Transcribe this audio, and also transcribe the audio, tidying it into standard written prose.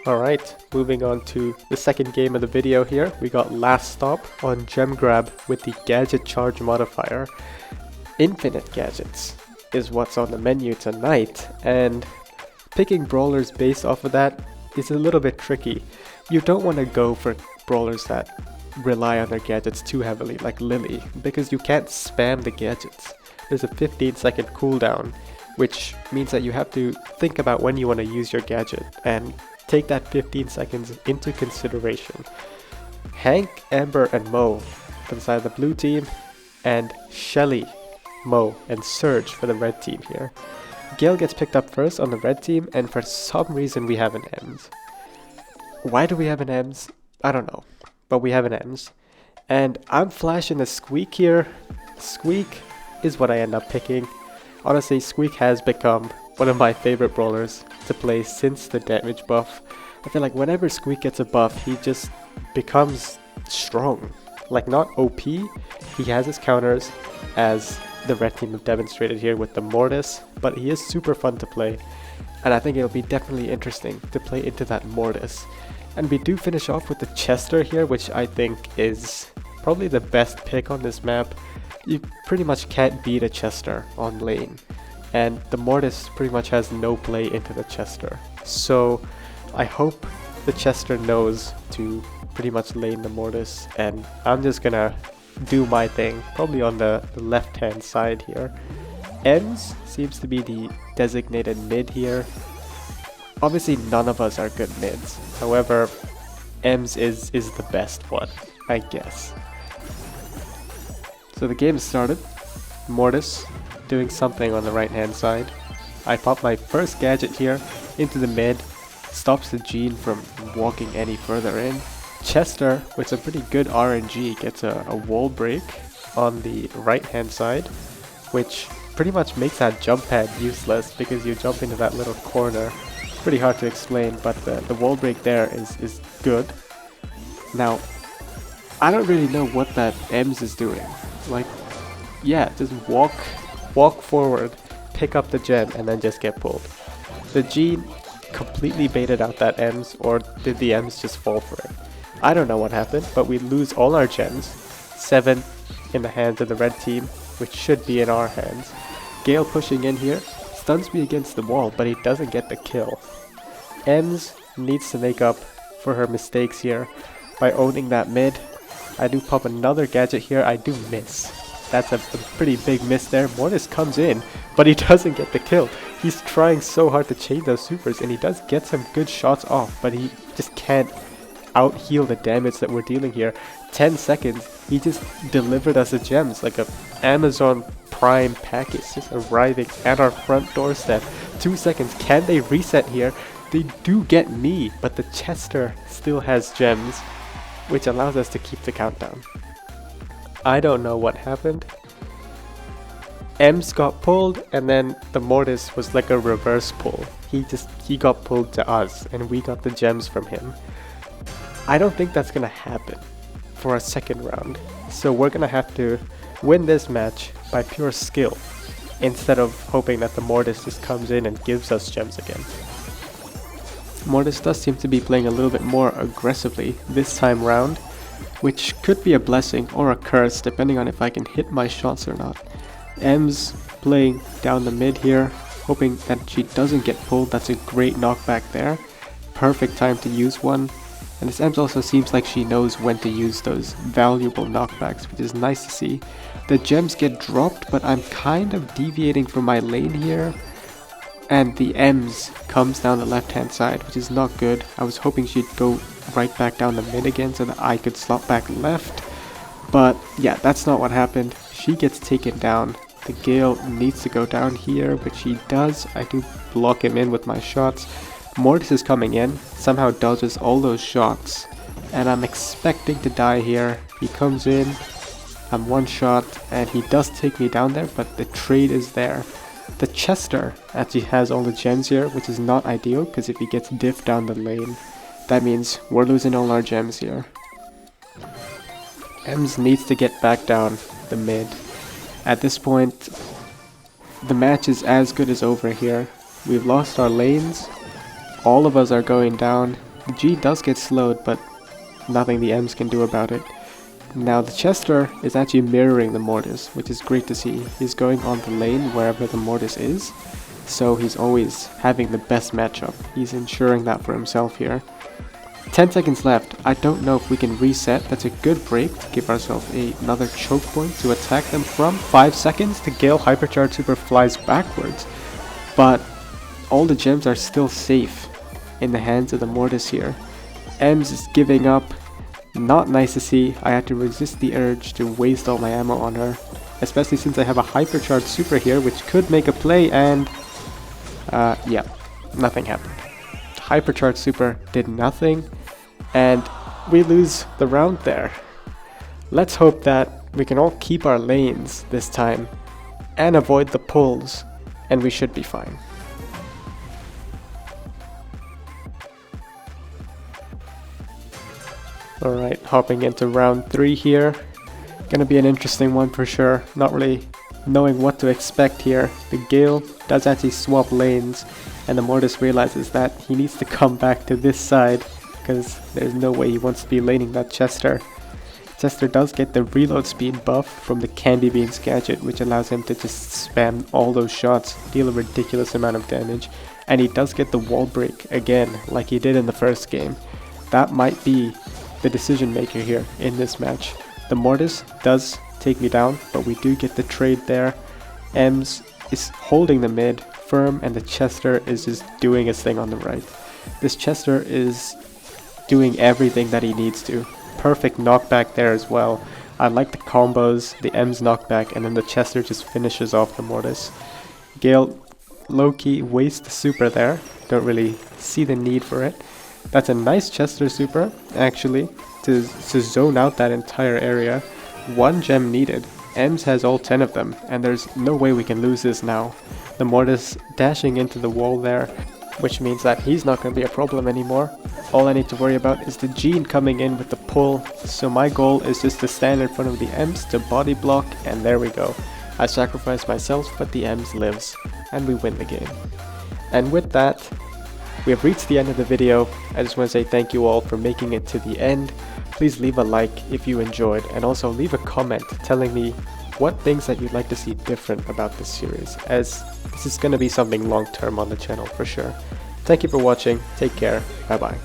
Alright, moving on to the second game of the video here. We got Last Stop on Gem Grab with the Gadget Charge modifier. Infinite gadgets is what's on the menu tonight, and picking brawlers based off of that is a little bit tricky. You don't want to go for brawlers that rely on their gadgets too heavily, like Lily, because you can't spam the gadgets. There's a 15-second cooldown, which means that you have to think about when you want to use your gadget and take that 15 seconds into consideration. Hank, Amber, and Mo for the side of the blue team, and Shelly, Mo, and Surge for the red team here. Gale gets picked up first on the red team, and for some reason we have an Ems. Why do we have an Ems? I don't know, but we have an Ems. And I'm flashing a Squeak here. Squeak is what I end up picking. Honestly, Squeak has become one of my favorite brawlers to play since the damage buff. I feel like whenever Squeak gets a buff, he just becomes strong. Like, not OP, he has his counters, as the red team have demonstrated here with the Mortis, but he is super fun to play, and I think it'll be definitely interesting to play into that Mortis. And we do finish off with the Chester here, which I think is probably the best pick on this map. You pretty much can't beat a Chester on lane, and the Mortis pretty much has no play into the Chester. So I hope the Chester knows to pretty much lane the Mortis, and I'm just gonna do my thing, probably on the left hand side here. Ems seems to be the designated mid here. Obviously none of us are good mids, however Ems is the best one, I guess. So the game started. Mortis doing something on the right hand side. I pop my first gadget here into the mid, stops the Jean from walking any further in. Chester, with some pretty good RNG, gets a wall break on the right hand side, which pretty much makes that jump pad useless because you jump into that little corner. Pretty hard to explain, but the wall break there is good. Now, I don't really know what that Ems is doing. Like, yeah, just walk forward, pick up the gem, and then just get pulled. The Jean completely baited out that Ems, or did the Ems just fall for it? I don't know what happened, but we lose all our gems. 7 in the hands of the red team, which should be in our hands. Gale pushing in here, stuns me against the wall, but he doesn't get the kill. Ems needs to make up for her mistakes here by owning that mid. I do pop another gadget here, I do miss. That's a pretty big miss there. Mortis comes in, but he doesn't get the kill. He's trying so hard to chain those supers, and he does get some good shots off, but he just can't out-heal the damage that we're dealing here. 10 seconds, he just delivered us the gems, like a Amazon Prime package just arriving at our front doorstep. 2 seconds, can they reset here? They do get me, but the Chester still has gems, which allows us to keep the countdown. I don't know what happened. Ems got pulled, and then the Mortis was like a reverse pull. He got pulled to us, and we got the gems from him. I don't think that's gonna happen for a second round, so we're gonna have to win this match by pure skill, instead of hoping that the Mortis just comes in and gives us gems again. Mortis does seem to be playing a little bit more aggressively this time round, which could be a blessing or a curse depending on if I can hit my shots or not. Ems playing down the mid here, hoping that she doesn't get pulled. That's a great knockback there. Perfect time to use one. And this Ems also seems like she knows when to use those valuable knockbacks, which is nice to see. The gems get dropped, but I'm kind of deviating from my lane here. And the Ems comes down the left hand side, which is not good. I was hoping she'd go right back down the mid again so that I could slot back left. But yeah, that's not what happened. She gets taken down. The Gale needs to go down here, which he does. I do block him in with my shots. Mortis is coming in, somehow dodges all those shots, and I'm expecting to die here. He comes in, I'm one shot, and he does take me down there, but the trade is there. The Chester actually has all the gems here, which is not ideal, because if he gets diff down the lane, that means we're losing all our gems here. Ems needs to get back down the mid. At this point, the match is as good as over here. We've lost our lanes. All of us are going down. G does get slowed, but nothing the M's can do about it. Now the Chester is actually mirroring the Mortis, which is great to see. He's going on the lane wherever the Mortis is, so he's always having the best matchup. He's ensuring that for himself here. 10 seconds left. I don't know if we can reset. That's a good break to give ourselves another choke point to attack them from. 5 seconds. The Gale Hypercharge Super flies backwards, but all the gems are still safe in the hands of the Mortis here. Ems is giving up. Not nice to see. I had to resist the urge to waste all my ammo on her, especially since I have a Hypercharge Super here, which could make a play, and yeah, nothing happened. Hypercharge Super did nothing, and we lose the round there. Let's hope that we can all keep our lanes this time and avoid the pulls, and we should be fine. Alright, hopping into round 3 here. Gonna be an interesting one for sure. Not really knowing what to expect here. The Gale does actually swap lanes, and the Mortis realizes that he needs to come back to this side because there's no way he wants to be laning that Chester. Chester does get the reload speed buff from the Candy Beans gadget, which allows him to just spam all those shots, deal a ridiculous amount of damage, and he does get the wall break again like he did in the first game. That might be the decision maker here in this match. The Mortis does take me down, but we do get the trade there. Ems is holding the mid firm, and the Chester is just doing his thing on the right. This Chester is doing everything that he needs to. Perfect knockback there as well. I like the combos, the Ems knockback, and then the Chester just finishes off the Mortis. Gale low-key wastes the super there. Don't really see the need for it. That's a nice Chester super, actually, to zone out that entire area. 1 gem needed. Ems has all 10 of them, and there's no way we can lose this now. The Mortis dashing into the wall there, which means that he's not going to be a problem anymore. All I need to worry about is the Gene coming in with the pull, so my goal is just to stand in front of the Ems to body block, and there we go. I sacrifice myself, but the Ems lives, and we win the game. And with that, we have reached the end of the video. I just want to say thank you all for making it to the end. Please leave a like if you enjoyed, and also leave a comment telling me what things that you'd like to see different about this series, as this is going to be something long term on the channel for sure. Thank you for watching, take care, bye bye.